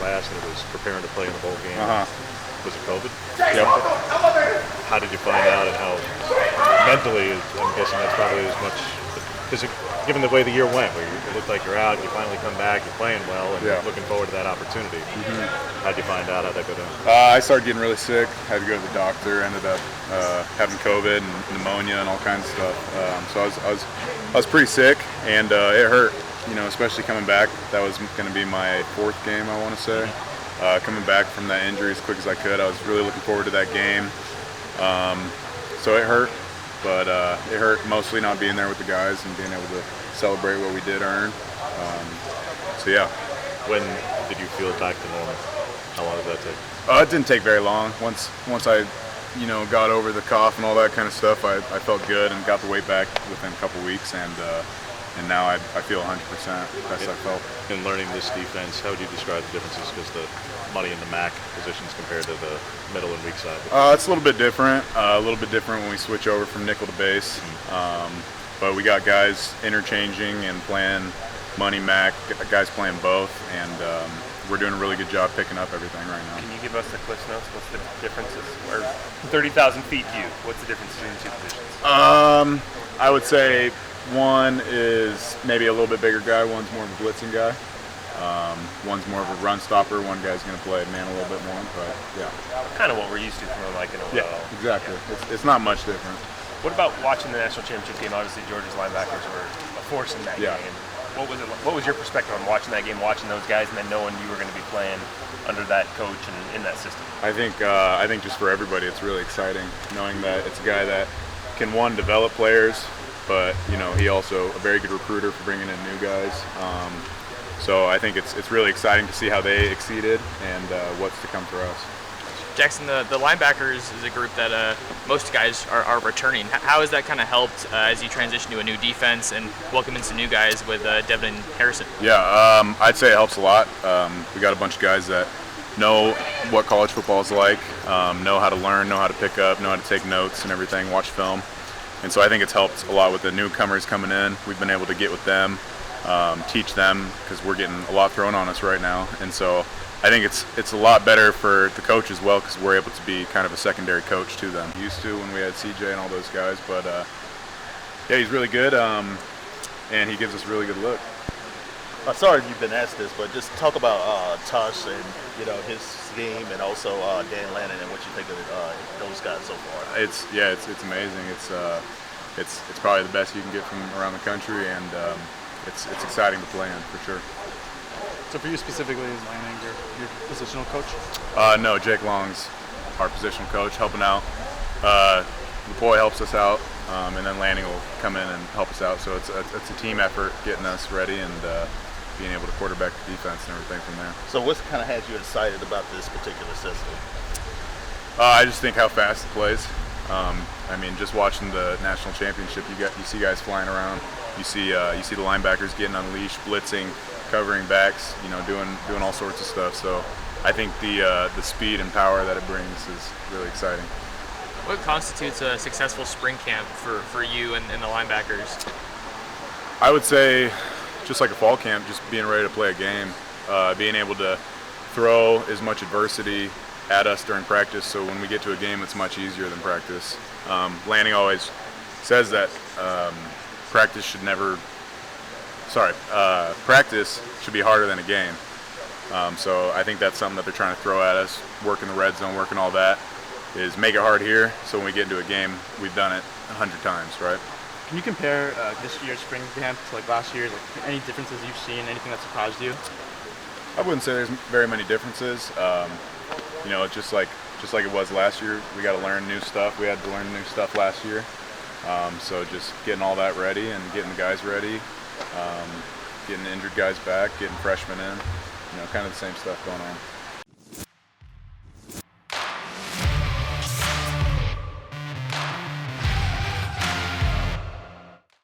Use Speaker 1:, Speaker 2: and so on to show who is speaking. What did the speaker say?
Speaker 1: last, and it was preparing to play in the bowl game. Was it COVID?
Speaker 2: Yep.
Speaker 1: How did you find out, and how mentally? I'm guessing that's probably as much because given the way the year went, where it looked like you're out, you finally come back, you're playing well, and you're looking forward to that opportunity. How'd you find out? How'd that go down?
Speaker 2: I started getting really sick. Had to go to the doctor. Ended up having COVID and pneumonia and all kinds of stuff. So I was pretty sick, and it hurt. You know, especially coming back. That was going to be my 4th game, I want to say. Coming back from that injury as quick as I could. I was really looking forward to that game. So it hurt, but it hurt mostly not being there with the guys and being able to celebrate what we did earn. So yeah.
Speaker 1: When did you feel back to normal? How long did that take?
Speaker 2: It didn't take very long. Once I, got over the cough and all that kind of stuff, I felt good and got the weight back within a couple weeks, and now I feel 100% best I felt.
Speaker 1: In learning this defense, how would you describe the differences? Because the money in the MAC positions compared to the middle and weak side.
Speaker 2: It's a little bit different. A little bit different when we switch over from nickel to base. But we got guys interchanging and playing money MAC, guys playing both, and we're doing a really good job picking up everything right now.
Speaker 3: Can you give us the Cliff Notes? What's the differences? Or 30,000 feet view, what's the difference between the two positions?
Speaker 2: I would say one is maybe a little bit bigger guy, one's more of a blitzing guy. One's more of a run stopper, one guy's going to play man a little bit more, but yeah.
Speaker 3: Kind of what we're used to from like an OL.
Speaker 2: Yeah, exactly. It's not much different.
Speaker 3: What about watching the national championship game? Obviously, Georgia's linebackers were a force in that game. What was it? What was your perspective on watching that game, watching those guys, and then knowing you were going to be playing under that coach and in that system?
Speaker 2: I think just for everybody, it's really exciting knowing that it's a guy that can develop players, but he also a very good recruiter for bringing in new guys. So I think it's really exciting to see how they exceeded and what's to come for us.
Speaker 4: Jackson, the linebackers is a group that most guys are returning. How has that kind of helped as you transition to a new defense and welcome in some new guys with Devin and Harrison?
Speaker 2: Yeah, I'd say it helps a lot. We got a bunch of guys that know what college football is like, know how to learn, know how to pick up, know how to take notes and everything, watch film. And so I think it's helped a lot with the newcomers coming in. We've been able to get with them, teach them, because we're getting a lot thrown on us right now. And so I think it's a lot better for the coach as well, because we're able to be kind of a secondary coach to them. Used to when we had CJ and all those guys, but yeah, he's really good, and he gives us a really good look.
Speaker 5: Sorry if you've been asked this, but just talk about Tush and his game, and also Dan Lannon, and what you think of those guys so far.
Speaker 2: It's amazing. It's probably the best you can get from around the country, and it's exciting to play in for sure.
Speaker 6: So for you specifically, is Lanning your positional coach?
Speaker 2: No, Jake Long's our positional coach, helping out. LaPoy helps us out, and then Lanning will come in and help us out. So it's a team effort getting us ready and being able to quarterback the defense and everything from there.
Speaker 5: So what's kind of had you excited about this particular system?
Speaker 2: I just think how fast it plays. I mean, just watching the national championship, you see guys flying around. You see the linebackers getting unleashed, blitzing, covering backs, doing all sorts of stuff. So I think the speed and power that it brings is really exciting.
Speaker 4: What constitutes a successful spring camp for you and the linebackers?
Speaker 2: I would say just like a fall camp, just being ready to play a game, being able to throw as much adversity at us during practice, so when we get to a game it's much easier than practice. Lanning always says that practice should be harder than a game. So I think that's something that they're trying to throw at us, working the red zone, working all that, is make it hard here, so when we get into a game, we've done it 100 times, right?
Speaker 6: Can you compare this year's spring camp to like last year's? Like, any differences you've seen, anything that surprised you?
Speaker 2: I wouldn't say there's very many differences. It's just like it was last year. We got to learn new stuff. We had to learn new stuff last year. So just getting all that ready and getting the guys ready, getting injured guys back, getting freshmen in, kind of the same stuff going on.